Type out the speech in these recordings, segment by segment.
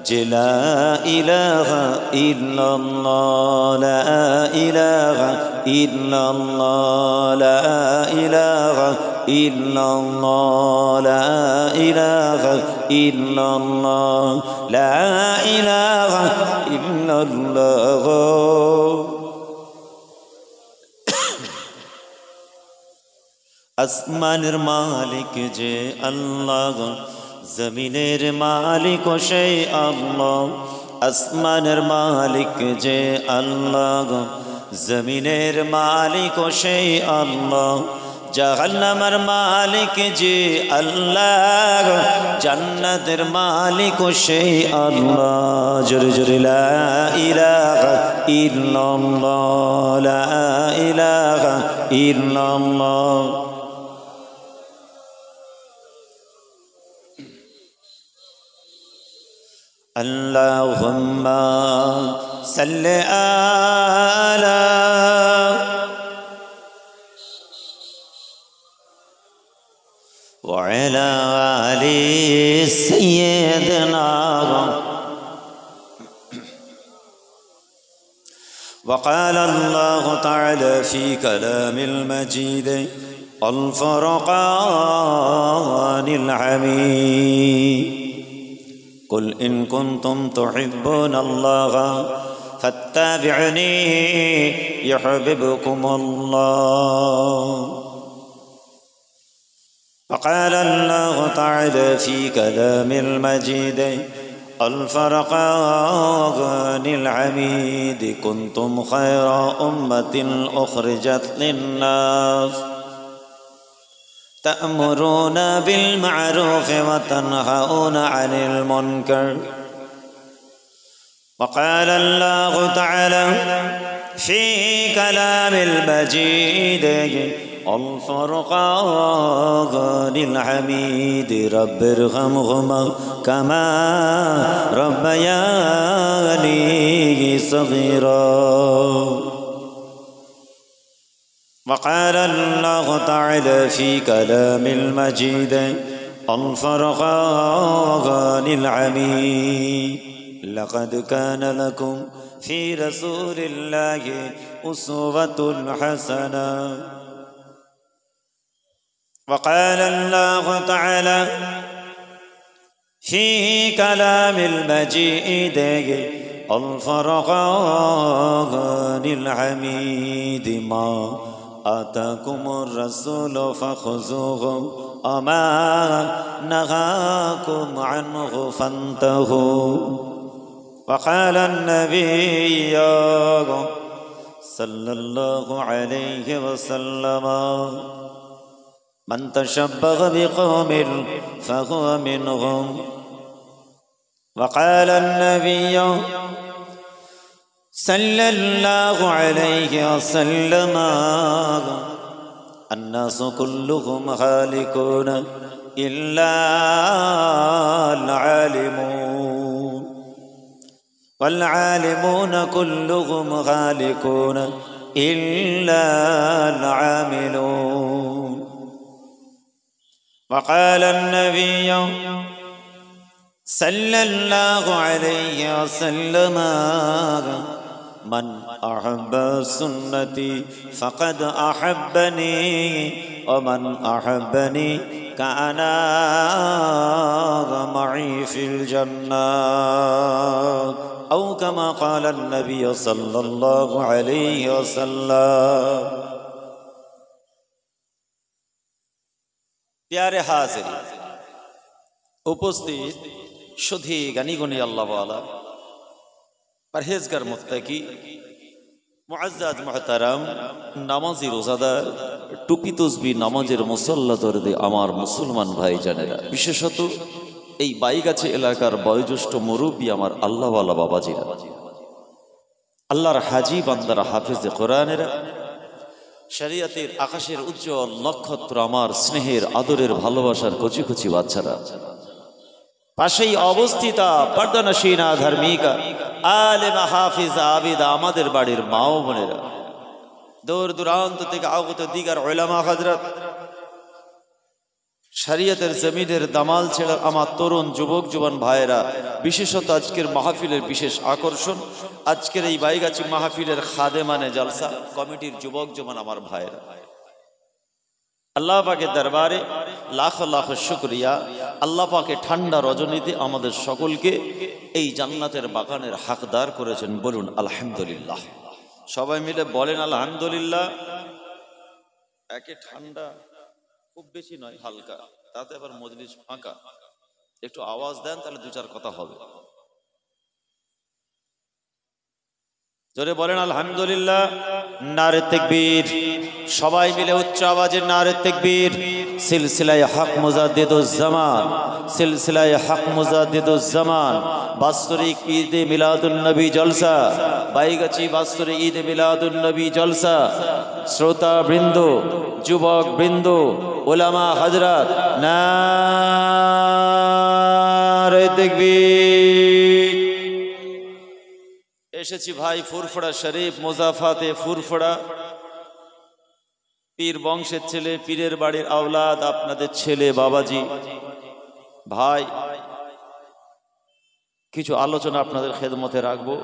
যে লা ইলাহা ইল্লাল্লাহ লা ইলাহা ইল্লাল্লাহ লা ইলাহা ইল্লাল্লাহ লা ইলাহা ইল্লাল্লাহ লা ইলাহা ইল্লাল্লাহ। আসমানের মালিক যে আল্লাহ, জমিনের মালিক সেই আল্লাহ। আসমানের মালিক যে আল্লাহ, জমিনের মালিক সেই আল্লাহ। জাহান্নামের মালিক যে আল্লাহ, জান্নাতের মালিক সেই আল্লাহ। জোরে জোরে লা ইলাহা ইল্লাল্লাহ লা ইলাহা ইল্লাল্লাহ। اللهم صل على وعلى آل سيدنا وقال الله تعالى في كلام المجيد الفرقان الحميد قل إن كنتم تحبون الله فاتبعني يحببكم الله. وقال الله تعالى في كلام المجيد الفرقان الحميد كنتم خير أمة أخرجت للناس تأمرون بالمعروف وتنهون عن المنكر. وقال الله تعالى في كلام المجيد الفرقان الحميد رب ارحمهما كما ربياني صغيرا. وقال الله تعالى في كلام المجيد الفرقان الحميد لقد كان لكم في رسول الله أسوة حسنة. وقال الله تعالى في كلام المجيد الفرقان الحميد ما آتاكم الرسول فخذوه وما نهاكم عنه فانتهوا. وقال النبي صلى الله عليه وسلم من تشبه بقوم فهو منهم. وقال النبي صلى الله عليه وسلم الناس كلهم هالكون إلا العالمون والعالمون كلهم هالكون إلا العاملون. وقال النبي صلى الله عليه وسلم من أحب سنتي فقد أحبني ومن أحبني كان معي في الجنة أو كما قال النبي صلى الله عليه وسلم. प्यारे हाजिर उपस्थित शुद्धि गनी गुनी अल्लाह वाला परहेजगार मुत्ताकी मुअज्जज मुहताराम नामाजी रोजादार टुपी तसबी नामाजेर मुसल्ला दरदे आमार मुसलमान भाई जानेरा विशेषत এই বাইগাছি এলাকার বয়োজ্যেষ্ঠ মুরব্বী আমার আল্লাহওয়ালা বাবাজিরা, আল্লাহর হাজি বান্দারা, হাফেজে কোরআনেরা, শরিয়তের আকাশের উজ্জ্বল নক্ষত্র, আমার স্নেহের আদরের ভালোবাসার কচি কচি বাচ্চারা, পাশেই অবস্থিতা পর্দানশীনা ধার্মিকা আলেমা হাফিজা আবিদা আমাদের বাড়ির মা ও বোনেরা, দূর দূরান্ত থেকে আগত দিগার উলামা হযরত, শরীয়তের জমিনের দামাল ছেড়ে আমার তরুণ যুবক জুয়ান ভাইয়েরা, বিশেষত আজকের মাহফিলের বিশেষ আকর্ষণ, আজকের এই বাইগাছি মাহফিলের খাদেমানে জলসা কমিটির যুবক জুয়ান আমার ভাইয়েরা, আল্লাহ পাকের দরবারে লাখ লাখ শুকরিয়া। আল্লাহ পাকে ঠান্ডা রজনীতে আমাদের সকলকে এই জান্নাতের বাগানের হকদার করেছেন, বলুন আলহামদুলিল্লাহ। সবাই মিলে বলেন আলহামদুলিল্লাহ। একে ঠান্ডা খুব বেশি নয়, হালকা, তাতে আবার মজলিস ফাঁকা, একটু আওয়াজ দেন তাহলে দু চার কথা হবে। জোরে বলেন আলহামদুলিল্লাহ। নারে তাকবীর, সবাই মিলে উচ্চ আওয়াজে নারে তাকবীর। সিলসিলায়ে হক মুজাদ্দিদুজ জামান, সিলসিলায়ে হক মুজাদ্দিদুজ জামান বাৎসরিক ঈদে মিলাদুন নবী জলসা, বাইগাছি বাৎসরিক ঈদে মিলাদুন নবী জলসা। শ্রোতা বৃন্দ, যুবক বৃন্দ, উলামা হযরত, নারে তাকবীর। এসেছি ভাই ফুরফুরা শরীফ, মুজাফাতে ফুরফুরা, পীর বংশের ছেলে, পীরের বাড়ির আওলাদ, আপনাদের ছেলে বাবাজি। ভাই কিছু আলোচনা আপনাদের খেদমতে রাখবো,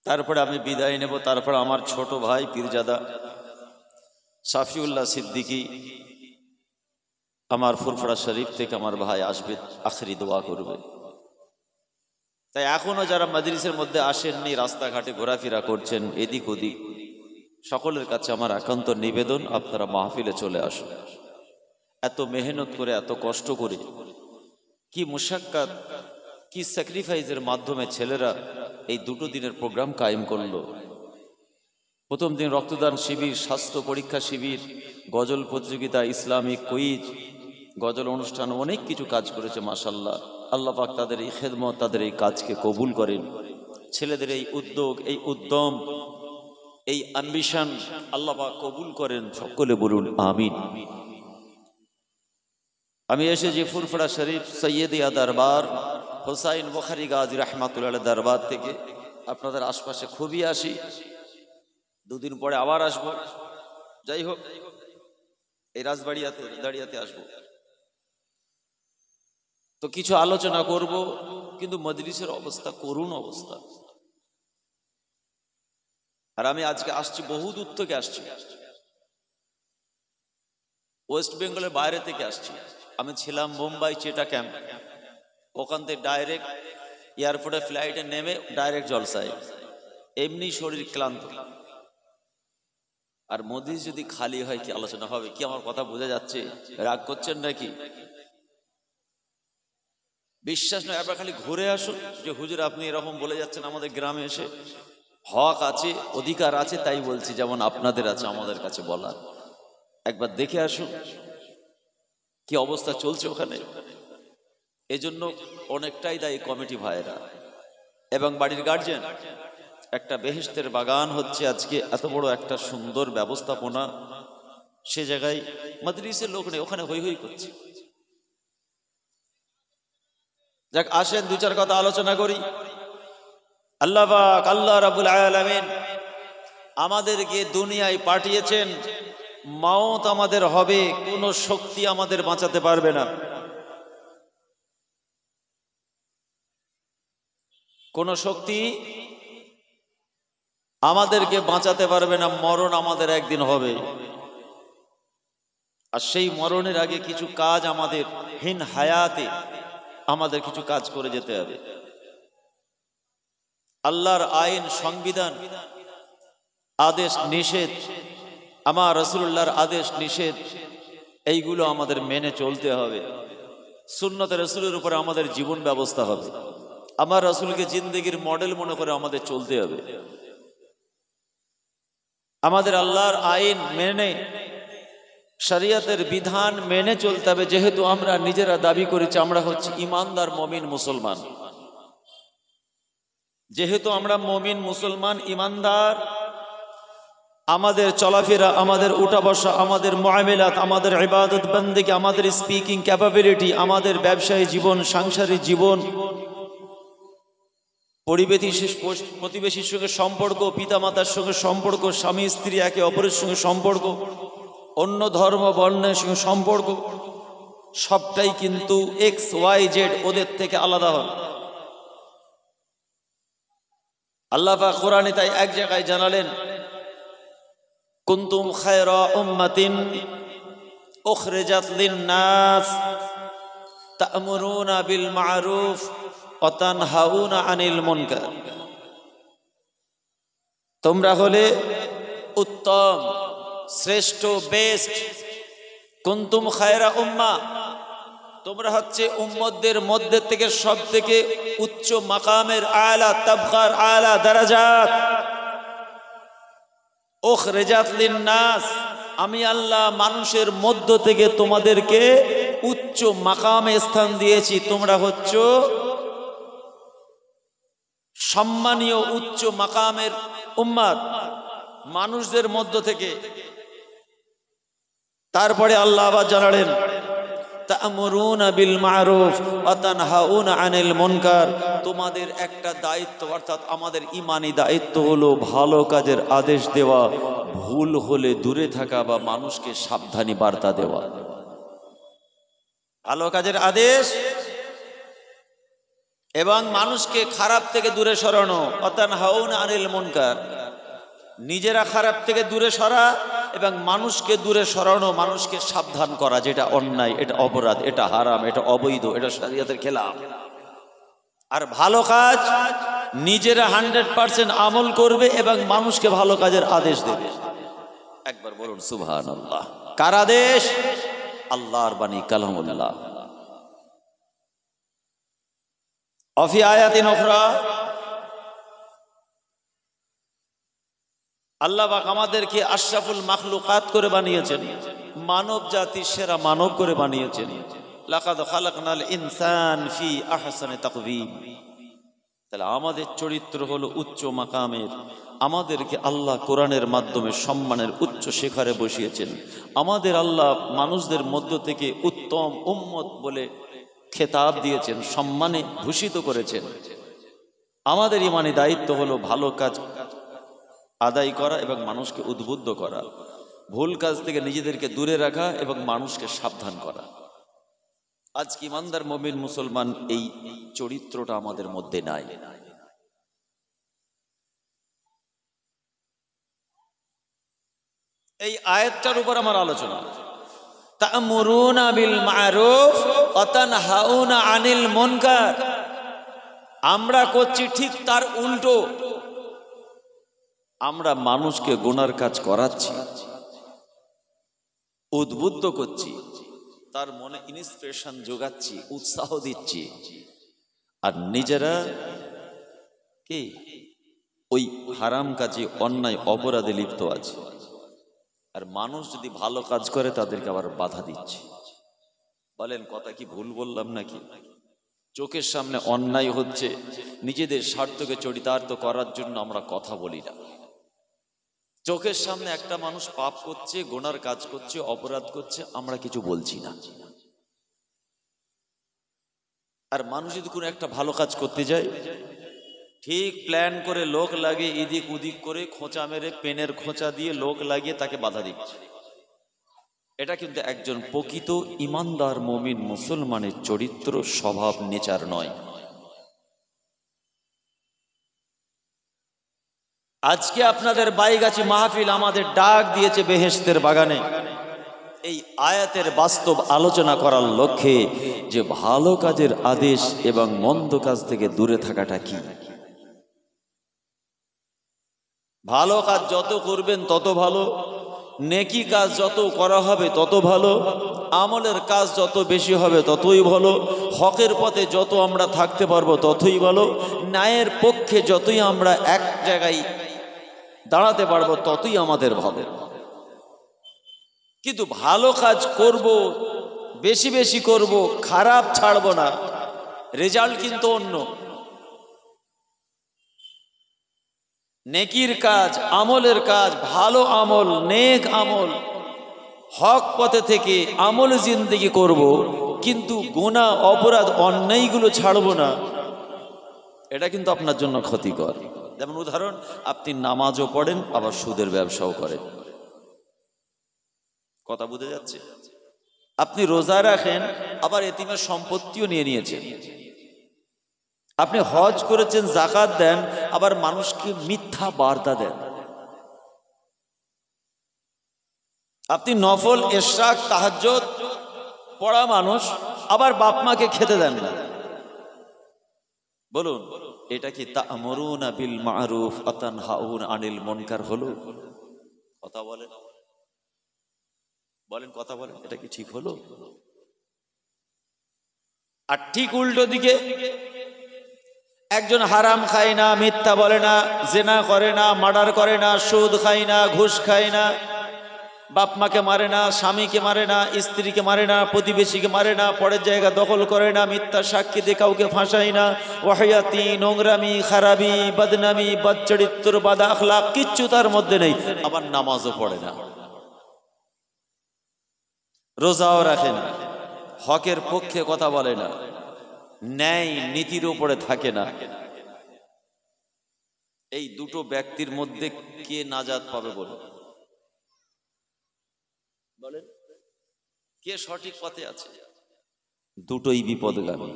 তারপরে আমি বিদায় নেব। তারপরে আমার ছোট ভাই পীরজাদা সাফিউল্লাহ সিদ্দিকী আমার ফুরফুরা শরীফ থেকে আমার ভাই আসবে, আখরি দোয়া করবে। তাই এখনো যারা মাদ্রিসের মধ্যে আসেননি, রাস্তাঘাটে ঘোরাফেরা করছেন এদিক ওদিক, সকলের কাছে আমার একান্ত নিবেদন, আপনারা মাহফিলে চলে আসুন। এত মেহনত করে, এত কষ্ট করে, কি মুশাক্কাত, কি স্যাক্রিফাইসের মাধ্যমে ছেলেরা এই দুটো দিনের প্রোগ্রাম কায়েম করলো। প্রথম দিন রক্তদান শিবির, স্বাস্থ্য পরীক্ষা শিবির, গজল প্রতিযোগিতা, ইসলামিক কুইজ, গজল অনুষ্ঠান, অনেক কিছু কাজ করেছে মাশাআল্লাহ। আল্লাহ পাক তাদের এই খেদমত, তাদের এই কাজকে কবুল করেন। ছেলেদের এই উদ্যোগ, এই উদ্যম, এই অ্যাম্বিশন আল্লাহ পাক কবুল করেন, সকলে বলুন আমিন। আমি এসেছি ফুরফুরা শরীফ সৈয়দিয়া দরবার হুসাইন বুখারী গাজী রাহমাতুল্লাহ দরবার থেকে। আপনাদের আশপাশে খুবই আসি, দুদিন পরে আবার আসব। যাই হোক, এই রাজবাড়িয়াতে আসবো, তো কিছু আলোচনা করব। কিন্তু মজলিসের অবস্থা করুণ অবস্থা। আর আমি আজকে আসছি, বহু দূর থেকে আসছি, ওয়েস্ট বেঙ্গলের বাইরে থেকে আসছি। আমি ছিলাম মুম্বাই চেটা ক্যাম্প, ওখান থেকে ডাইরেক্ট এয়ারপোর্টে ফ্লাইটে নেমে ডাইরেক্ট জলসায়, এমনি শরীর ক্লান্ত। আর মজলিস যদি খালি হয় কি আলোচনা হবে? কি আমার কথা বোঝা যাচ্ছে? রাগ করছেন নাকি? বিশ্বাস নয়, একবার খালি ঘুরে আসুন যে হুজুর আপনি এরকম বলে যাচ্ছেন। আমাদের গ্রামে এসে হক আছে, অধিকার আছে, তাই বলছি, যেমন আপনাদের আছে আমাদের কাছে বলার। একবার দেখে আসুন কি অবস্থা চলছে ওখানে। এজন্য অনেকটাই দায়ী কমিটি ভাইয়েরা এবং বাড়ির গার্জিয়ান। একটা বেহেশতের বাগান হচ্ছে আজকে, এত বড় একটা সুন্দর ব্যবস্থাপনা, সে জায়গায় মাদ্রিসের লোক নেই, ওখানে হই হই করছে। যাক, আসেন দু চার কথা আলোচনা করি। আল্লাহ পাক, আল্লাহ রাব্বুল আলামিন আমাদেরকে দুনিয়ায় পাঠিয়েছেন, মওত আমাদের হবে, কোনো শক্তি আমাদের বাঁচাতে পারবে না। কোনো শক্তি আমাদেরকে বাঁচাতে পারবে না। মরণ আমাদের একদিন হবে, আর সেই মরণের আগে কিছু কাজ আমাদের হিন হায়াতে আমাদের কিছু কাজ করে যেতে হবে। আল্লাহর আইন, সংবিধান, আদেশ নিষেধ, আমার রাসূলুল্লাহর আদেশ নিষেধ, এইগুলো আমাদের মেনে চলতে হবে। সুন্নতে রাসূলের উপরে আমাদের জীবন ব্যবস্থা হবে। আমার রাসূলকে জিন্দেগির মডেল মনে করে আমাদের চলতে হবে। আমাদের আল্লাহর আইন মেনে, শরীয়তের বিধান মেনে চলতে হবে। যেহেতু আমরা নিজেরা দাবি করেছি আমরা হচ্ছে ইমানদার মুমিন মুসলমান, যেহেতু আমরা মুমিন মুসলমান ইমানদার, আমাদের চলাফেরা, আমাদের উঠা বসা, আমাদের মুআমালাত, আমাদের ইবাদত বন্দেগী, আমাদের স্পিকিং ক্যাপাবিলিটি, আমাদের ব্যবসায়ী জীবন, সাংসারিক জীবন, প্রতিবেশীর সঙ্গে সম্পর্ক, পিতামাতার সঙ্গে সম্পর্ক, স্বামী স্ত্রী একে অপরের সঙ্গে সম্পর্ক, অন্য ধর্ম বর্ণের সঙ্গে সম্পর্ক সবটাই কিন্তু XYZ ওদের থেকে আলাদা হবে। আল্লাহ পাক কোরআনে তাই এক জায়গায় জানালেন, কুনতুম খায়রা উম্মাতিন উখরিজাত লিন-নাস তা'মুরুনা বিল মা'রুফ ওয়া তানহাউনা আনিল মুনকার। তোমরা হলে উত্তম, শ্রেষ্ঠ, বেস্ট। কুনতুম খায়রা উম্মাহ, তোমরা হচ্ছে উম্মতদের মধ্যে থেকে সব থেকে উচ্চ মাকামের, আলা তাবকার, আলা দারাজাত। উখরিজাত লিন-নাস, আমি আল্লাহ মানুষের মধ্য থেকে তোমাদেরকে উচ্চ মাকামে স্থান দিয়েছি। তোমরা হচ্ছ সম্মানীয় উচ্চ মাকামের উম্মত মানুষদের মধ্য থেকে। তারপরে আল্লাহ আবার জানালেন, তা'মুরুনা বিল মা'রুফ ওয়া তানহাউনা আনিল মুনকার। তোমাদের একটা দায়িত্ব, অর্থাৎ আমাদের ঈমানি দায়িত্ব হলো ভালো কাজের আদেশ দেওয়া, ভুল হলে দূরে থাকা বা মানুষকে সাবধানী বার্তা দেওয়া। ভালো কাজের আদেশ এবং মানুষকে খারাপ থেকে দূরে সরানো। ওয়া তানহাউনা আনিল মুনকার, নিজেরা খারাপ থেকে দূরে সরা এবং মানুষকে দূরে সরানো, মানুষকে সাবধান করা, যেটা অন্যায়, এটা অপরাধ, এটা হারাম, এটা অবৈধ, এটা শরীয়তের খেলাফ। আর ভালো কাজ নিজেরা 100% আমল করবে এবং মানুষকে ভালো কাজের আদেশ দেবে। একবার বলুন সুবহানাল্লাহ। কার আদেশ? আল্লাহর বাণী, কালামুল্লাহ। অফি আয়াতিন উখরা, আল্লাহ পাক আমাদেরকে আশরাফুল মাখলুকাত করে বানিয়েছেন, মানব জাতির সেরা মানব করে বানিয়েছেন। লাকাদ খালাকনাল ইনসান ফি আহসানি তাকওয়িম। তাহলে আমাদের চরিত্র হলো উচ্চ মাকামের। আমাদেরকে আল্লাহ কোরআনের মাধ্যমে সম্মানের উচ্চ শিখরে বসিয়েছেন। আমাদের আল্লাহ মানুষদের মধ্য থেকে উত্তম উম্মত বলে খেতাব দিয়েছেন, সম্মানে ভূষিত করেছেন। আমাদের ঈমানি দায়িত্ব হলো ভালো কাজ আদায় করা এবং মানুষকে উদ্বুদ্ধ করা, ভুল কাজ থেকে নিজেদেরকে দূরে রাখা এবং মানুষকে সাবধান করা। আজকে ইমানদার মুমিন মুসলমান এই চরিত্রটা আমাদের মধ্যে নাই। এই আয়াতটার উপর আমার আলোচনা। তা'মুরুনা বিল মা'রুফ ওয়া তানহাউনা আনিল মুনকার। আমরা করছি ঠিক তার উল্টো। আমরা মানুষকে গুনার কাজ করাচ্ছি, উদ্বুদ্ধ করছি, তার মনে ইন্সপিরেশন যোগাচ্ছি, উৎসাহ দিচ্ছি, আর নিজেরা কি ওই হারাম কাজে, অন্যায় অপরাধে লিপ্ত আছে। আর মানুষ যদি ভালো কাজ করে তাদেরকে আবার বাধা দিচ্ছে। বলেন কথা কি ভুল বললাম নাকি? চোখের সামনে অন্যায় হচ্ছে, নিজেদের স্বার্থকে চরিতার্থ করার জন্য আমরা কথা বলি না। চোখের সামনে একটা মানুষ পাপ করছে, গুনার কাজ করছে, অপরাধ করছে, আমরা কিছু বলছি না। আর মানুষ যদি কোনো একটা ভালো কাজ করতে যায়, ঠিক প্ল্যান করে লোক লাগিয়ে এদিক ওদিক করে খোঁচা মেরে, পেনের খোঁচা দিয়ে লোক লাগিয়ে তাকে বাধা দিচ্ছে। এটা কিন্তু একজন প্রকৃত ইমানদার মুমিন মুসলমানের চরিত্র, স্বভাব, নেচার নয়। আজকে আপনাদের বাইগাছি মাহফিল আমাদের ডাক দিয়েছে বেহেশতের বাগানে, এই আয়াতের বাস্তব আলোচনা করার লক্ষ্যে যে ভালো কাজের আদেশ এবং মন্দ কাজ থেকে দূরে থাকাটা কি। ভালো কাজ যত করবেন তত ভালো, নেকি কাজ যত করা হবে তত ভালো, আমলের কাজ যত বেশি হবে ততই ভালো, হকের পথে যত আমরা থাকতে পারবো ততই ভালো, ন্যায়ের পক্ষে যতই আমরা এক জায়গায় দাঁড়াতে পারবো ততই আমাদের ভালো। কিন্তু ভালো কাজ করব, বেশি বেশি করব, খারাপ ছাড়বো না, রেজাল্ট কিন্তু অন্য। নেকির কাজ, আমলের কাজ, ভালো আমল, নেক আমল, হক পথে থেকে আমল জিন্দেগি করব, কিন্তু গুনাহ, অপরাধ, অন্যায়গুলো ছাড়বো না, এটা কিন্তু আপনার জন্য ক্ষতিকর। যেমন উদাহরণ, আপনি নামাজও পড়েন আবার সুদের ব্যবসাও করেন, কথা বুঝে যাচ্ছে? আপনি রোজা রাখেন, আবার এতিমের সম্পত্তিও নিয়ে নিয়েছেন। আপনি হজ করেছেন, যাকাত দেন, আবার মানুষকে মিথ্যা বার্তা দেন। আপনি নফল, ইশরাক, তাহাজ্জুদ পড়া মানুষ, আবার বাপ মাকে খেতে দেন না। বলুন, এটা কি তা'মুরুনা বিল মা'রুফ ওয়া তানহাউনা আনিল মুনকার হলো? কথা বলেন, বলেন, কথা বলেন, এটা কি ঠিক হলো? আর ঠিক উল্টো দিকে একজন হারাম খায় না, মিথ্যা বলে না, জিনা করে না, মার্ডার করে না, সুদ খায় না, ঘুষ খায় না, বাপ মাকে মারে না, স্বামীকে মারে না, স্ত্রীকে মারে না, প্রতিবেশীকে মারে না, পরের জায়গা দখল করে না, মিথ্যা সাক্ষী দিয়ে কাউকে ফাঁসায় না, ওয়াহিয়াতি, নোংরামি, খারাপি, বদনামি, বদচরিত্র, বাদ আখলাক কিচ্ছু তার মধ্যে নেই, আবার নামাজও পড়ে না, রোজাও রাখে না, হকের পক্ষে কথা বলে না, ন্যায় নীতির উপরে থাকে না। এই দুটো ব্যক্তির মধ্যে কে নাজাত পাবে বলুন? বলেন, কে সঠিক পথে আছে? দুটোই বিপদগামী।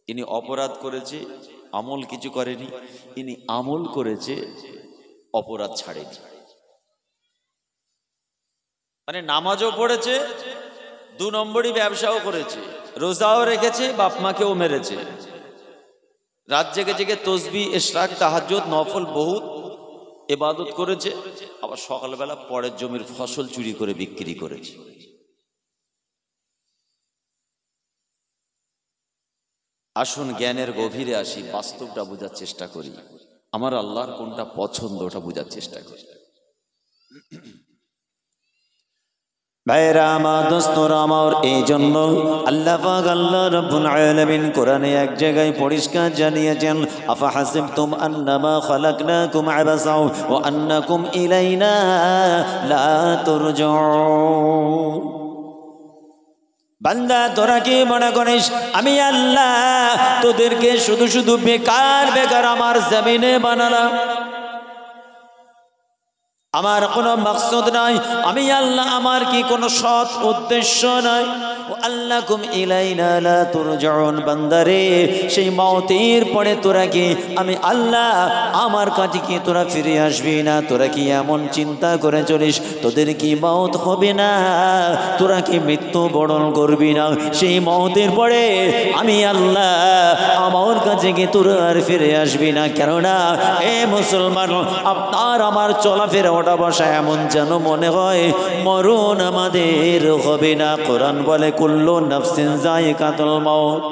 ইনি অপরাধ করেছে, আমল কিছু করেনি, ইনি আমল করেছে, অপরাধ ছাড়েনি। মানে নামাজও পড়েছে, 2 নম্বরই ব্যবসাও করেছে, রোজাও রেখেছে, বাপ মাকেও মেরেছে, রাত জেগে জেগে তসবিহ, ইশরাক, তাহাজ্জুদ, নফল বহুত ইবাদত করেছে, আবার সকালবেলা পরের জমির ফসল চুরি করে বিক্রি করেছে। আসুন জ্ঞানের গভীরে আসি, বাস্তবটা বোঝার চেষ্টা করি, আমার আল্লাহর কোনটা পছন্দ ওটা বোঝার চেষ্টা করি। ভাইরা আমার, দোস্তরা আমার, এই জন্য আল্লাহ পাক, আল্লাহ রাব্বুল আলামিন কোরআনে এক জায়গায় পরিষ্কার জানিয়েছেন, আফা হাসিবতুম আন্নামা খালাকনাকুম আবাসা ওয়া আন্নাকুম ইলাইনা লা তুরজাউন। বান্দা, তোরা কি মনে করিস আমি আল্লাহ তোদেরকে শুধু শুধু বেকার বেকার আমার জমিনে বানালাম? আমার কোনো মাকসুদ নাই, আমি আল্লাহ আমার কি কোনো সৎ উদ্দেশ্য নাই? আল্লাকুম ইলাইনা লা তুরজাউন। বান্দারে, সেই মওতের পরে তোরা কি আমি আল্লাহ আমার কাছে কি তোরা ফিরে আসবি না? তোরা কি এমন চিন্তা করে চলিস তোদের কি মওত হবে না? তোরা কি মৃত্যু বরণ করবি না? সেই মওতের পরে আমি আল্লাহ আমার কাছে কি তোরা আর ফিরে আসবি না? কেননা এ মুসলমান, আপনার আমার চলাফেরা ওটা বসা এমন যেন মনে হয় মরণ আমাদের হবে না। কোরআন বলে কুল্লু নাফসিন যায়িকাতুল মাউত।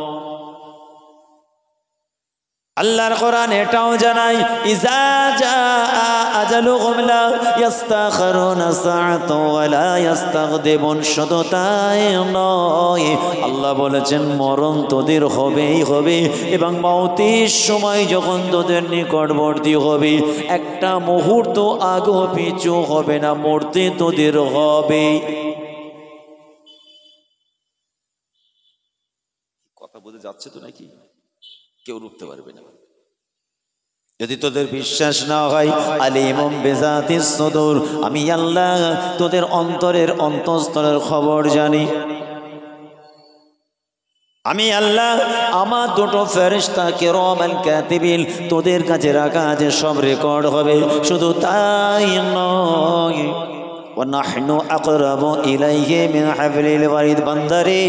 আল্লাহর কোরআন এটাও জানায়, ইজা জাআ আজালুহুম লা ইস্তাখিরুনা সাআতাও ওয়া লা ইস্তাগদিমুন। শুধু তাই নয়, আল্লাহ বলেছেন মরণ তোদের হবেই হবে, এবং মওতের সময় যখন তোদের নিকটবর্তী হবে একটা মুহূর্ত আগো পিছু হবে না, মরতে তোদের হবে। কথা বুঝে যাচ্ছে তো নাকি? কেউ রুখতে পারবে না। যদি তোদের বিশ্বাস না হয়, আলিমুম বিজাতিস সুদূর, আমি আল্লাহ তোদের অন্তরের অন্তঃস্থলের খবর জানি। আমি আল্লাহ আমার দুটো ফেরেশতা কিরামান কাতিবিন তোদের কাছে রাখা আছে, সব রেকর্ড হবে। শুধু তাই নয়, ওয়ানাহনু আকরাবু ইলাইহি মিন হাবলিল ওয়ারিদ। বান্দারে,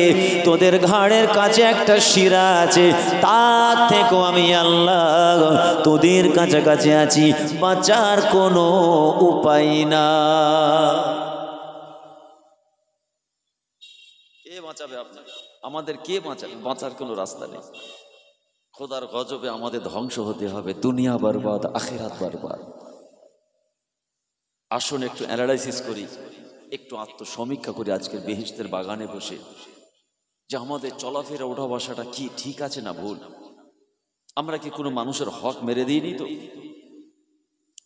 তোদের ঘাড়ের কাছে একটা শিরা আছে, তার থেকেও আমি আল্লাহ তোদের কাছাকাছি আছি, বাঁচার কোনো উপায় না। কে বাঁচাবে আপনাকে? আমাদের কে বাঁচাবে? বাঁচার কোনো রাস্তা নেই। খোদার গজবে আমাদের ধ্বংস হতে হবে, দুনিয়া বরবাদ, আখিরাত বরবাদ। আসুন একটু অ্যানালাইসিস করি, একটু আত্মসমীক্ষা করি আজকের বেহেশতের বাগানে বসে, যে আমাদের চলাফেরা ওঠা বসাটা কি ঠিক আছে না ভুল? আমরা কি কোনো মানুষের হক মেরে দিইনি তো?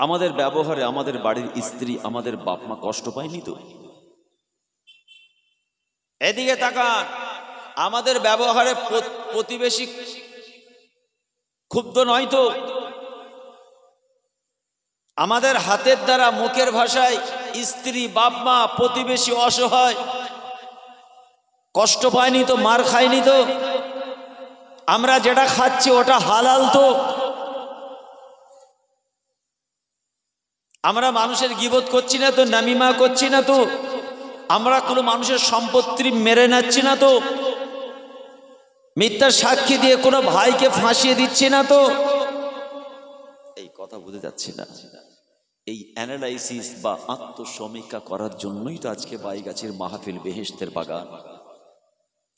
আমাদের ব্যবহারে আমাদের বাড়ির স্ত্রী, আমাদের বাপ মা কষ্ট পায়নি তো? এদিকে তাকান, আমাদের ব্যবহারে প্রতিবেশী ক্ষুব্ধ নয় তো? আমাদের হাতের দ্বারা, মুখের ভাষায় স্ত্রী, বাপ মা, প্রতিবেশী অসহায় কষ্ট পায়নি তো, মার খায়নি তো? আমরা যেটা খাচ্ছি ওটা হালাল তো? আমরা মানুষের গীবত করছি না তো, নামিমা করছি না তো? আমরা কোনো মানুষের সম্পত্তি মেরে নিচ্ছি না তো? মিথ্যার সাক্ষী দিয়ে কোনো ভাইকে ফাঁসিয়ে দিচ্ছি না তো? এই কথা বুঝে যাচ্ছি না। এই অ্যানালাইসিস বা আত্মসমীক্ষা করার জন্যই তো আজকে বাইগাছির মাহফিল, বেহেশতের বাগান।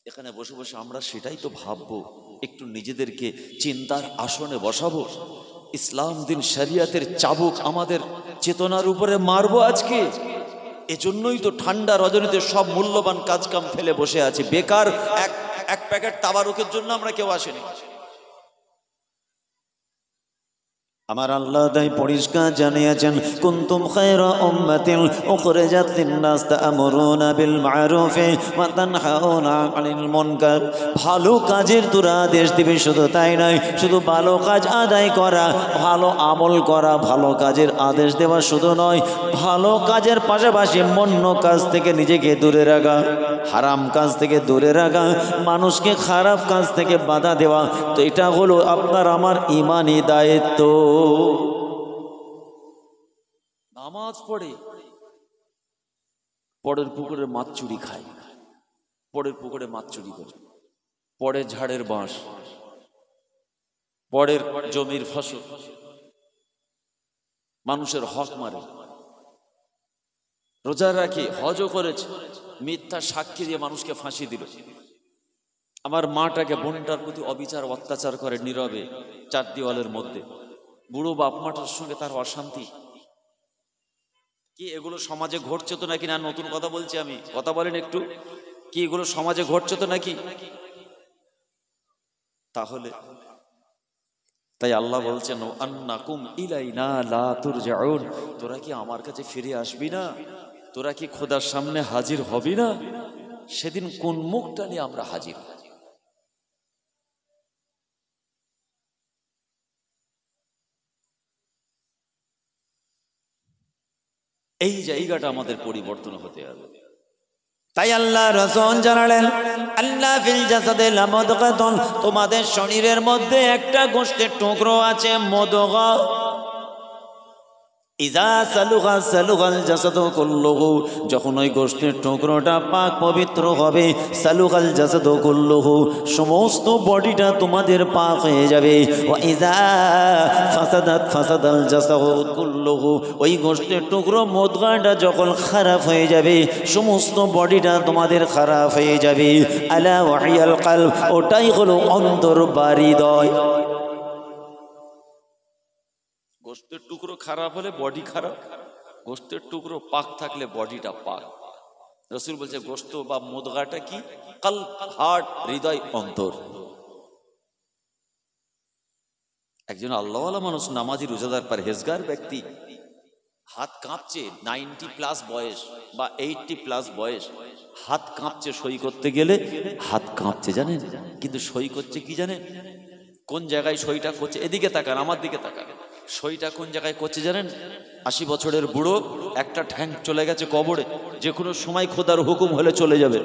এখানে বসে বসে আমরা সেটাই তো ভাববো, একটু নিজেদেরকে চিন্তার আসনে বসাবো। ইসলাম দিন শরিয়াতের চাবুক আমাদের চেতনার উপরে মারবো আজকে। এজন্যই তো ঠান্ডা রজনীতে সব মূল্যবান কাজকাম ফেলে বসে আছি। বেকার এক প্যাকেট তাবারুকের জন্য আমরা কেউ আসেনি। আমার আল্লাহ তাই পরিষ্কার জানিয়েছেন, কুনতুম খায়রা উম্মাতিন উখরিজাত লিন-নাস তা'মুরুনা বিল মা'রুফি ওয়া তানহাউনা আনিল মুনকার। ভালো কাজের তোরা আদেশ দিবি, শুধু তাই নয়, শুধু ভালো কাজ আদায় করা, ভালো আমল করা, ভালো কাজের আদেশ দেওয়া শুধু নয়, ভালো কাজের পাশাপাশি মন্দ কাজ থেকে নিজেকে দূরে রাখা, হারাম কাজ থেকে দূরে রাখা, মানুষকে খারাপ কাজ থেকে বাধা দেওয়া। তো এটা হলো আপনার আমার ঈমানি দায়িত্ব। নামাজ পড়ে পরের পুকুরে মাছ চুরি খায়, পরের পুকুরে মাছ চুরি করে, পরের ঝাড়ের বাঁশ, পরের জমির ফসল, মানুষের হক মারে। রোজা রাখি, হজও করেছে, মিথ্যা সাক্ষী দিয়ে মানুষকে ফাঁসি দিল। আমার মাটাকে, বোনটার প্রতি অবিচার অত্যাচার করে নীরবে চার দেওয়ালের মধ্যে। বুড়ো বাপ মাটার সঙ্গে তার অশান্তি। কি এগুলো সমাজে ঘটছে তো নাকি? না নতুন কথা বলছি আমি, কথা বলেন একটু। কি এগুলো সমাজে ঘটছে তো নাকি? তাহলে তাই আল্লাহ বলছেন, আন্নাকুম ইলাইনা লা তুরজাউন, তোরা কি আমার কাছে ফিরে আসবি না? তোরা কি খোদার সামনে হাজির হবি না? সেদিন কোন মুখটা নিয়ে আমরা হাজির? এই জায়গাটা আমাদের পরিবর্তন হতে হবে। তাই আল্লাহ রাসূল জানালেন, আল্লাহ ফিল জাসাদে লামুদগাতুন, তোমাদের শরীরের মধ্যে একটা গোশতের টুকরো আছে, মুদগা। ইজা সালুগা সালুগাল জাসাদু কুল্লুহু, যখন ওই গোশতের টুকরোটা পাক পবিত্র হবে, সালুগাল জাসাদু কুল্লুহু, সমস্ত বডিটা তোমাদের পাক হয়ে যাবে। ওয়া ইজা ফাসাদাত ফাসাদাল জাসাদু কুল্লুহু, ওই গোশতের টুকরো মুদগাটা যখন খারাপ হয়ে যাবে, সমস্ত বডিটা তোমাদের খারাপ হয়ে যাবে। আলা ওয়াহিয়াল কলব, ওটাই হলো অন্তর বা হৃদয়। গোশতের টুকরো খারাপ হলে বডি খারাপ, গোশতের টুকরো পাক থাকলে বডিটা পাক। রাসূল বলছে গোশত বা মুদগাটা কি? কলব, হার্ট, হৃদয়, অন্তর। একজন আল্লাহওয়ালা মানুষ, নামাজি, রোজাদার, পরহেজগার ব্যক্তি, হাত কাঁপছে, 90+ বয়স বা 80+ বয়স, হাত কাঁপছে সই করতে গেলে, হাত কাঁপছে জানেন, কিন্তু সই করছে কি জানেন? কোন জায়গায় সইটা করছে? এদিকে তাকান, আমার দিকে তাকান। সইটা কোন জায়গায় করছে জানেন? 80 বছরের বুড়ো, একটা ঠ্যাং চলে গেছে কবরে, যে কোনো সময় খোদার হুকুম হলে চলে যাবে।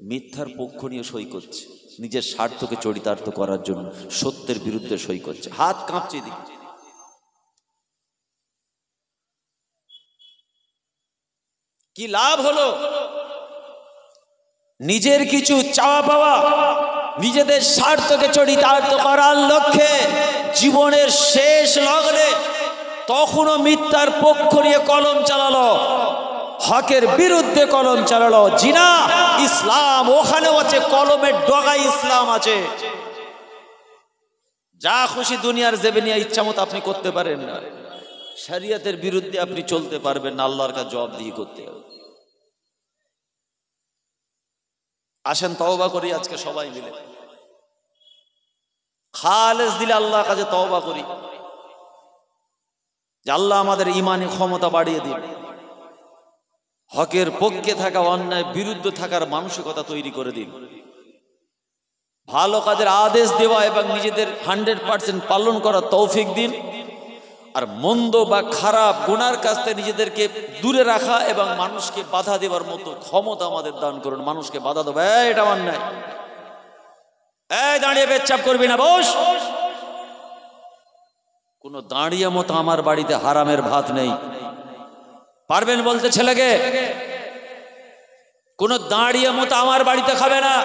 মিথ্যার পক্ষ নিয়ে সই করছে, নিজের স্বার্থকে চরিতার্থ করার জন্য সত্যের বিরুদ্ধে সই করছে, হাত কাঁপছে এদিকে। কি লাভ হলো? নিজের কিছু চাওয়া পাওয়া, নিজেদের স্বার্থকে চরিতার্থ করার লক্ষ্যে জীবনের শেষ লগ্নে তখনও মিথ্যার পক্ষ নিয়ে কলম চালালো, হকের বিরুদ্ধে কলম চালালো। জিনা ইসলাম ওখানেও আছে, কলমের ডগায় ইসলাম আছে। যা খুশি দুনিয়ার জেবে নিয়ে ইচ্ছা মতো আপনি করতে পারেন না, শরিয়তের বিরুদ্ধে আপনি চলতে পারবেন না, আল্লাহর কাছে জবাবদিহি করতে হবে। আসেন তওবা করি আজকে সবাই মিলে, খালেস দিলে আল্লাহর কাছে তওবা করি যে আল্লাহ আমাদের ঈমানি ক্ষমতা বাড়িয়ে দিন, হকের পক্ষে থাকা, অন্যায় বিরুদ্ধে থাকার মানসিকতা তৈরি করে দিন, ভালো কাজের আদেশ দেওয়া এবং নিজেদের 100% পালন করার তৌফিক দিন, আর মন্দ বা খারাপ গুনার কাছ থেকে নিজেদেরকে দূরে রাখা এবং মানুষকে বাধা দেওয়ার মতো ক্ষমতা আমাদের দান করুন। মানুষকে বাধা দেবো, এটা আমার নাই, দাঁড়িয়ে পেচ্ছাপ করবি না, বস। কোন দাঁড়িয়ে মতো আমার বাড়িতে হারামের ভাত নেই, পারবেন বলতে ছেলেকে? কোন দাঁড়িয়ে মতো আমার বাড়িতে খাবে না,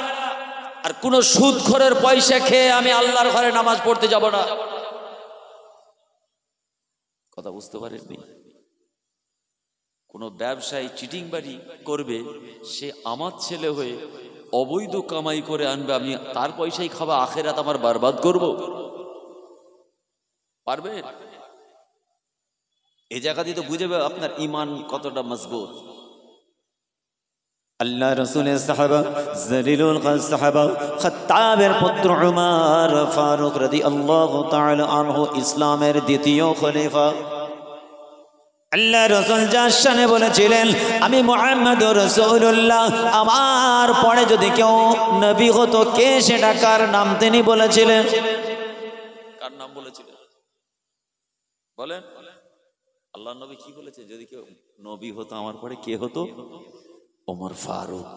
আর কোন সুদখোরের পয়সা খেয়ে আমি আল্লাহর ঘরে নামাজ পড়তে যাব না। কথা বুঝতে পারেননি? কোন ব্যবসায়ী চিটিং বাড়ি করবে, সে আমার ছেলে হয়ে অবৈধ কামাই করে আনবে, আমি তার পয়সাই খাবো, আখেরাত আমার বরবাদ করব? পারবে? এই জায়গা দিয়ে তো বুঝবে আপনার ঈমান কতটা মজবুত। আল্লাহ রাসূলের সাহাবা জলিলুল কদর সাহাবা খাত্তাবের পুত্র উমর ফারুক রাদিয়াল্লাহু তাআলা আনহু ইসলামের দ্বিতীয় খলিফা। আল্লাহ রাসূল যার শানে বলেছিলেন, আমি মুহাম্মদুর রাসূলুল্লাহ, আমার পরে যদি কেউ নবী হতো, কে সেটা কার নাম তিনি বলেছিলেন? কার নাম বলেছিলেন বলেন? আল্লাহ নবী কি বলেছেন? যদি কেউ নবী হতো আমার পরে, কে হতো? ওমর ফারুক।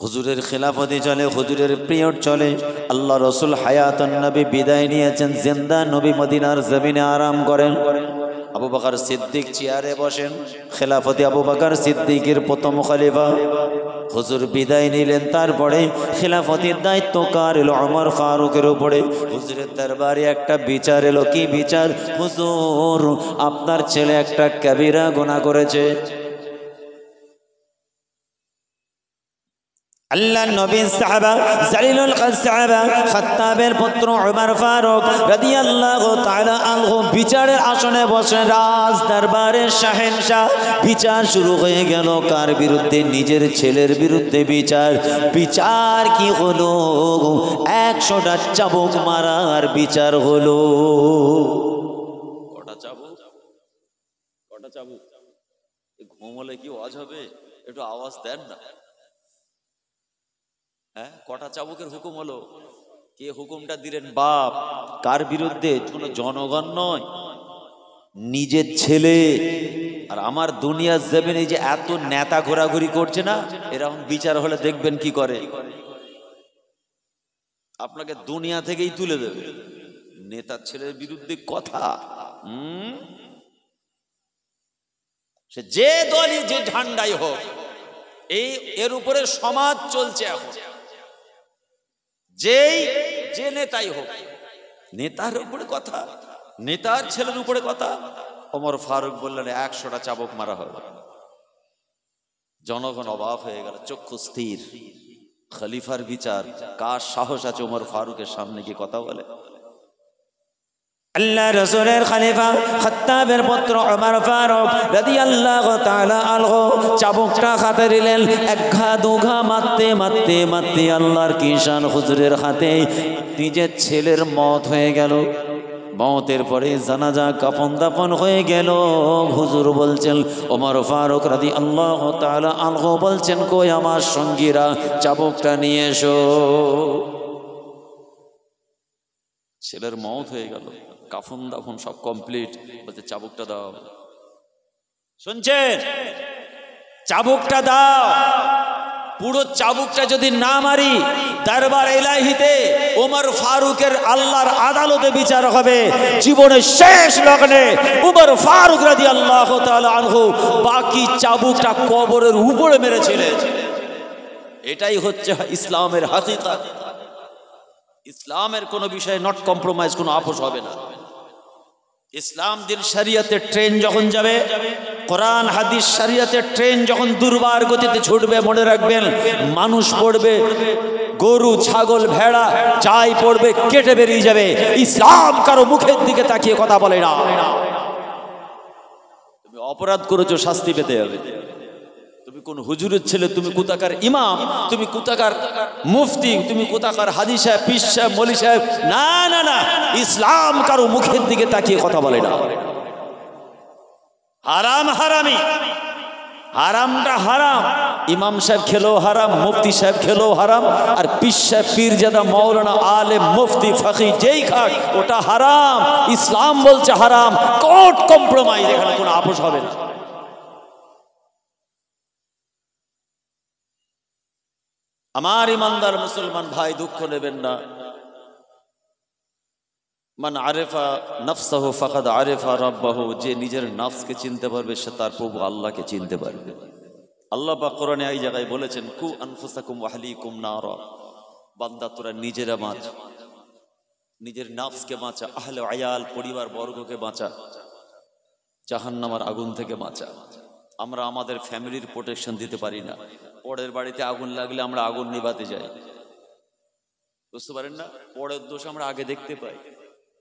হুজুরের খেলাফতে চলে, হুজুরের পিরিয়ড চলে। আল্লাহ রসুল হায়াতুন নবী বিদায় নিয়েছেন, জিন্দা নবী মদিনার জমিনে আরাম করেন। আবু বকর সিদ্দিক চেয়ারে বসেন, খেলাফতে আবু বকর সিদ্দিকের প্রথম খলিফা। হুজুর বিদায় নিলেন, তারপরে খেলাফতের দায়িত্ব কার এলো? ওমর ফারুকের উপরে। হুজুরের দরবারে একটা বিচার এলো। কি বিচার? হুজুর, আপনার ছেলে একটা কবিরা গুনাহ করেছে। আল্লাহ নবী সাহাবা জলিলুল কদর সাহাবা খাত্তাবের পুত্র ওমর ফারুক রাদিয়াল্লাহু তাআলা আনহু বিচারের আসনে বসে, রাজ দরবারের শাহেনশাহ। বিচার শুরু হয়ে গেল। কার বিরুদ্ধে? নিজের ছেলের বিরুদ্ধে বিচার। বিচার কি হলো? 100টা চাবুক মারার বিচার হলো। কটা চাবুক? কটা চাবুক? ঘুম হলে কি ওয়াজ হবে? একটু আওয়াজ দেন না। কটা চাবুকের হুকুম হলো? কে হুকুমটা দিলেন? বাপ। কার বিরুদ্ধে? কোনো জনগণ নয়, নিজের ছেলে। আর আমার দুনিয়ার জমিনে যে এত নেতা ঘোরাঘুরি করছে না, এরকম বিচার হলে দেখবেন কি করে, আপনাকে দুনিয়া থেকেই তুলে দেবে। নেতার ছেলের বিরুদ্ধে কথা, সে যে দলই যে ঝান্ডাই হোক, এর উপরে সমাজ চলছে এখন। যে নেতাই হোক, নেতার উপরে কথা, নেতার ছেলের উপরে কথা। ওমর ফারুক বললেন 100টা চাবুক মারা হবে। জনগণ অবাক হয়ে গেল, চক্ষু স্থির। খলিফার বিচার, কার সাহস আছে ওমর ফারুকের সামনে গিয়ে কথা বলে? আল্লাহ রাসূলের খলিফা খাত্তাবের পুত্র ওমর ফারুক রাদিয়াল্লাহু তাআলা আনহু চাবুকটা হাতে নিলেন। এক ঘা দু ঘা মারতে মারতে মারতে আল্লাহর কি শান, হুজুরের হাতে নিজের ছেলের মওত হয়ে গেল। মওতের পরে জানাজা কাফন দাফন হয়ে গেল। হুজুর বলছেন, ওমর ফারুক রাদিয়াল্লাহু তাআলা আনহু বলছেন, কই আমার সঙ্গীরা, চাবুকটা নিয়ে এসো। ছেলের মওত হয়ে গেল, কাফন দাফন সব কমপ্লিট, বলতে চাবুকটা দাও। শুনছেন? চাবুকটা দাও। পুরো চাবুকটা যদি না মারি, দরবার ইলাহিতে ওমর ফারুকের আল্লাহর আদালতে বিচার হবে। জীবনের শেষ লগ্নে ওমর ফারুক রাদিয়াল্লাহু তাআলা আনহু বাকি চাবুকটা কবরের উপরে মেরেছিলেন। এটাই হচ্ছে ইসলামের হাকিকত। ইসলামের কোনো বিষয়ে নট কম্প্রোমাইজ, কোনো আপোষ হবে না। ইসলাম দিন শরিয়তের ট্রেন যখন যাবে, কোরআন হাদিস শরিয়তের ট্রেন যখন দুর্বার গতিতে ছুটবে, মনে রাখবেন মানুষ পড়বে, গরু ছাগল ভেড়া যাই পড়বে কেটে বেরিয়ে যাবে। ইসলাম কারো মুখের দিকে তাকিয়ে কথা বলে না। তুমি অপরাধ করেছো, শাস্তি পেতে হবে। তুমি কোন হুজুরের ছেলে, তুমি কোথাকার ইমাম, তুমি কোথাকার মুফতি, তুমি কোথাকার হাজি সাহেব, পীর সাহেব, মৌলী সাহেব, না না না, ইসলাম কারো মুখের দিকে তাকিয়ে কথা বলে না। হারাম হারামি, হারামটা হারাম, ইমাম সাহেব খেলেও হারাম, মুফতি সাহেব খেলেও হারাম, আর পীর সাহেব, পীরজাদা, মাওলানা, আলেম, মুফতি, ফাকি যেই খাক ওটা হারাম। ইসলাম বলছে হারাম, কোর্ট কম্প্রোমাইজ, এখানে কোনো আপোষ হবে না। আমার ইমানদার মুসলমান ভাই, দুঃখ নেবেন না। মান আরেফা নফসাহু ফাকাদ আরেফা রাব্বাহু, যে নিজের নফসকে চিনতে পারবে সে তার প্রভু আল্লাহকে চিনতে পারবে। আল্লাহ পাক কোরআনে এই জায়গায় বলেছেন, কু আনফুসাকুম ওয়া আহলিকুম নারা, বান্দা তোরা নিজেরা বাঁচ, নিজের নফসকে বাঁচা, আহলে আয়াল পরিবার বর্গকে বাঁচা, জাহান্নামের আগুন থেকে বাঁচা। আমরা আমাদের ফ্যামিলির প্রোটেকশন দিতে পারি না, পরের বাড়িতে আগুন লাগলে আমরা আগুন নিভাতে যাই, বুঝতে পারেন না? পরের দোষ আমরা আগে দেখতে পাই,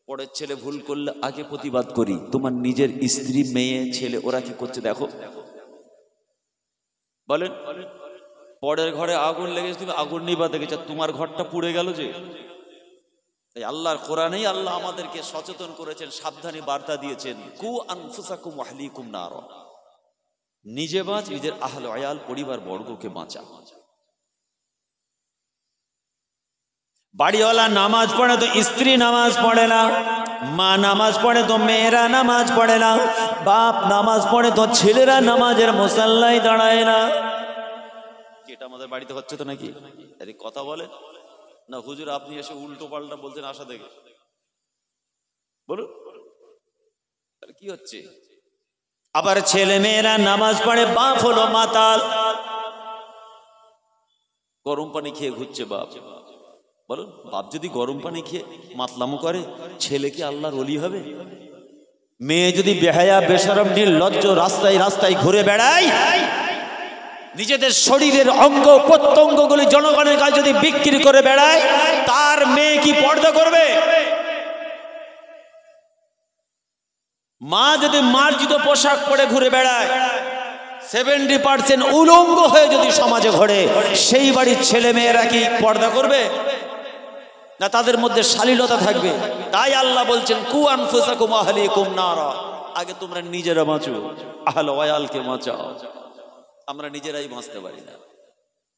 পরের ছেলে ভুল করলে আগে প্রতিবাদ করি। তোমার নিজের স্ত্রী, মেয়ে, ছেলে ওরা কি করছে দেখো, বলেন। পরের ঘরে আগুন লেগেছে, তুমি আগুন নিভাতে গেছো, তোমার ঘরটা পুড়ে গেল যে। তাই আল্লাহর কোরআনেই আল্লাহ আমাদেরকে সচেতন করেছেন, সাবধানী বার্তা দিয়েছেন, কু আনফুসাকুম ওয়া আহলিকুম নারা, নিজে বাঁচ, নিজের আহলে আয়াল পরিবার বর্গকে বাঁচা। বাড়িওয়ালা নামাজ পড়ে তো স্ত্রী নামাজ পড়ে না, মা নামাজ পড়ে তো মেয়েরা নামাজ পড়ে না, বাপ নামাজ পড়ে তো ছেলেরা নামাজের মুসাল্লায় দাঁড়ায় না। এটা আমাদের বাড়িতে হচ্ছে তো নাকি? আরে কথা বলে না হুজুর, আপনি এসে উল্টো পাল্টা বলছেন আশা থেকে, বলুন কি হচ্ছে? আবার ছেলে মেয়েরা নামাজ পড়ে, বাপ হলো মাতাল, গরম পানি খেয়ে ঘুরছে বাপ। বলুন, বাপ যদি গরম পানি খেয়ে মাতলামো করে, ছেলে কি আল্লাহর ওলি হবে? মেয়ে যদি বেহায়া, বেশরম, নির্লজ্জ রাস্তায় রাস্তায় ঘুরে বেড়ায়, নিজেদের শরীরের অঙ্গ প্রত্যঙ্গগুলি জনগণের কাছে যদি বিক্রি করে বেড়ায়, তার মেয়ে কি পর্দা করবে? মা যদি মার্জিত পোশাক পরে ঘুরে বেড়ায়, 70% উলঙ্গ হয়ে যদি সমাজে ঘোরে, সেই বাড়ির ছেলে মেয়েরা কি পর্দা করবে না? তাদের মধ্যে শালীনতা থাকবে। তাই আল্লাহ বলছেন, কু আনফুসাকুম ওয়া আহলিকুম নারা, আগে তোমরা নিজেরা বাঁচো, আহলে ওয়ায়ালকে বাঁচাও। আমরা নিজেরাই বাঁচতে পারি না,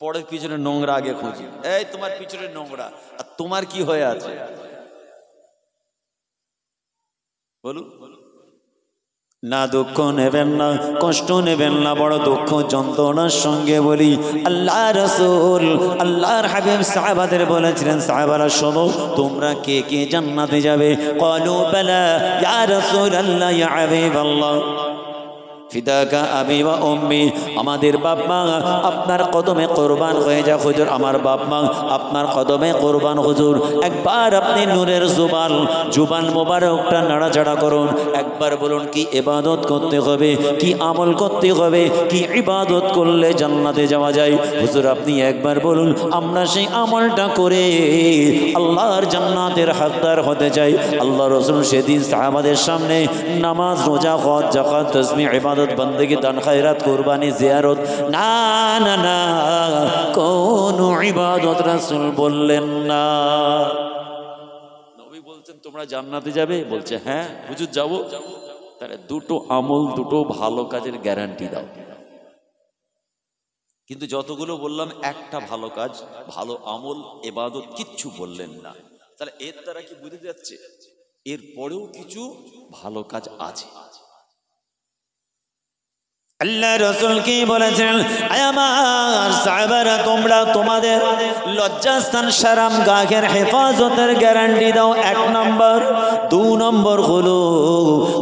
পরের পিছনে নোংরা আগে খুঁজি। এই তোমার পিছনে নোংরা, আর তোমার কি হয়ে আছে বলুন? না দুঃখ নেবেন না, কষ্ট নেবেন না, বড় দুঃখ যন্ত্রণার সঙ্গে বলি, আল্লাহ রাসূল, আল্লাহর হাবিব সাহাবাদের বলেছিলেন, সাহাবারা শোনো, তোমরা কে কে জান্নাতে যাবে? ক্বালু বালা ইয়া রাসূলুল্লাহ ইয়া হাবিবাল্লাহ, ফিদাকা আবি ওয়া উম্মি, আমাদের বাপ মা আপনার কদমে কোরবান হয়ে যাক হুজুর, আমার বাপ মা আপনার কদমে কোরবান হুজুর। একবার আপনি নূরের জুবান মোবারকটা নাড়াচাড়া করুন, একবার বলুন কি ইবাদত করতে হবে, কি আমল করতে হবে, কি ইবাদত করলে জান্নাতে যাওয়া যায়। হুজুর আপনি একবার বলুন, আমরা সেই আমলটা করে আল্লাহর জান্নাতের হকদার হতে চাই। আল্লাহ রাসূল সেদিন সাহাবাদের সামনে নামাজ, রোজা, হজ, যাকাত, তাসবিহ, ইবাদত, বন্দেগী, দান, খায়রাত, কুরবানি, জিয়ারত, না না না, কোন ইবাদত রাসূল বললেন না। নবী বলছেন তোমরা জান্নাতে যাবে, বলছে হ্যাঁ হুজুর যাবো। তাহলে দুটো আমল, দুটো ভালো কাজের গ্যারান্টি দাও। কিন্তু যতগুলো বললাম, একটা ভালো কাজ, ভালো আমল, ইবাদত কিচ্ছু বললেন না। তাহলে এর দ্বারা কি বুঝে যাচ্ছে এর পরেও কিছু ভালো কাজ আছে। আল্লাহ রাসূল কি বলেছেন, আমার সাহাবারা তোমরা তোমাদের লজ্জাস্থান শরম গাহের হেফাজতের গ্যারান্টি দাও, 1 নম্বর। 2 নম্বর হলো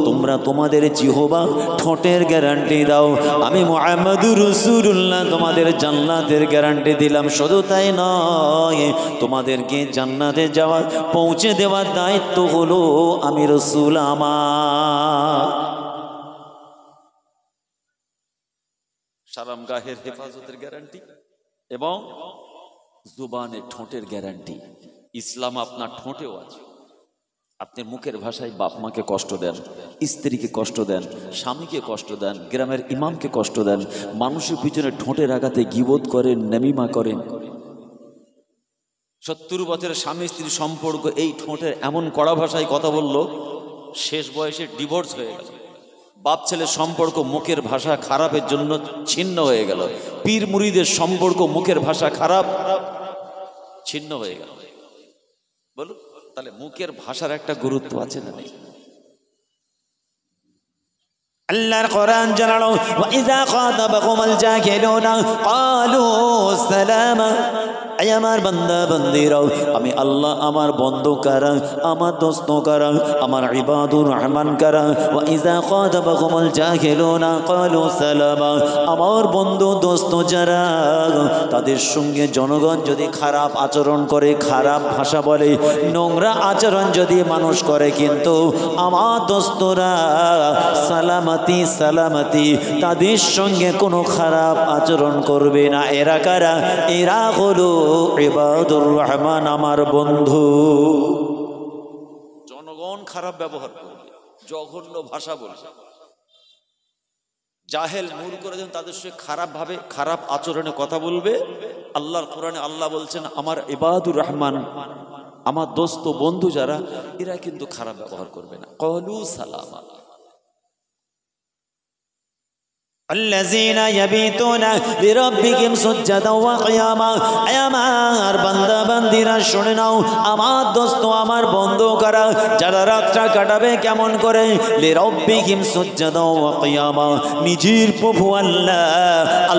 তোমরা তোমাদের জিহবা, ঠোঁটের গ্যারান্টি দাও। আমি মুহাম্মদুর রাসূলুল্লাহ তোমাদের জান্নাতের গ্যারান্টি দিলাম। শুধু তাই নয়, তোমাদেরকে জান্নাতে যাওয়া, পৌঁছে দেওয়ার দায়িত্ব হলো আমি রাসূল আমার। শরম গাহের হেফাজতের গ্যারান্টি এবং জুবানের, ঠোঁটের গ্যারান্টি। ইসলাম আপনার ঠোঁটেও আছে। আপনি মুখের ভাষায় বাপ মাকে কষ্ট দেন, স্ত্রীকে কষ্ট দেন, স্বামীকে কষ্ট দেন, গ্রামের ইমামকে কষ্ট দেন, মানুষের পিছনে ঠোঁটের আঘাতে গীবত করেন, নামিমা করেন। 70 বছরের স্বামী স্ত্রীর সম্পর্ক এই ঠোঁটের এমন কড়া ভাষায় কথা বলল, শেষ বয়সে ডিভোর্স হয়ে গেল। বাপ ছেলে সম্পর্ক মুখের ভাষা খারাপের জন্য ছিন্ন হয়ে গেল, পীর মুরিদের সম্পর্ক মুখের ভাষা খারাপ ছিন্ন হয়ে গেল। বলুন তাহলে মুখের ভাষার একটা গুরুত্ব আছে না নেই? আল্লাহর কোরআন জানালো, ওয়া ইযা খাতাবাকুমুল জাহিলুনা ক্বালু সালামা। আয় আমার বান্দা বান্দিরাও, আমি আল্লাহ আমার বন্ধু কারা, আমার দোস্ত কারা, আমার ইবাদুর রহমান কারা। ওয়া ইযা খাতাবাকুমুল জাহিলুনা ক্বালু সালামা। আমার বন্ধু দোস্ত যারা, তাদের সঙ্গে জনগণ যদি খারাপ আচরণ করে, খারাপ ভাষা বলে, নোংরা আচরণ যদি মানুষ করে, কিন্তু আমার দোস্তরা সালামতি সালামতি, তাদের সঙ্গে কোনো খারাপ আচরণ করবে না। এরা কারা? এরা হলো ইবাদুর রহমান, আমার বন্ধু। জনগণ খারাপ ব্যবহার করবে, জঘন্য ভাষা বলবে, জাহেল মূর্খ করে দেন, তাদের সঙ্গে খারাপ ভাবে খারাপ আচরণে কথা বলবে। আল্লাহর কোরআনে আল্লাহ বলছেন, আমার ইবাদুর রহমান, আমার দোস্ত বন্ধু যারা, এরা কিন্তু খারাপ ব্যবহার করবে না। ক্বালু সালামা। الذين يبيتون لربهم سجدا وقياما। আমার বান্দা বান্দিরা শুনে নাও, আমার দোস্ত আমার বন্ধু কারা, যারা রাতটা কাটাবে কেমন করে? লিরব্বিহিম সুজদাও ওয়া কিয়ামা, নিজের প্রভু আল্লাহ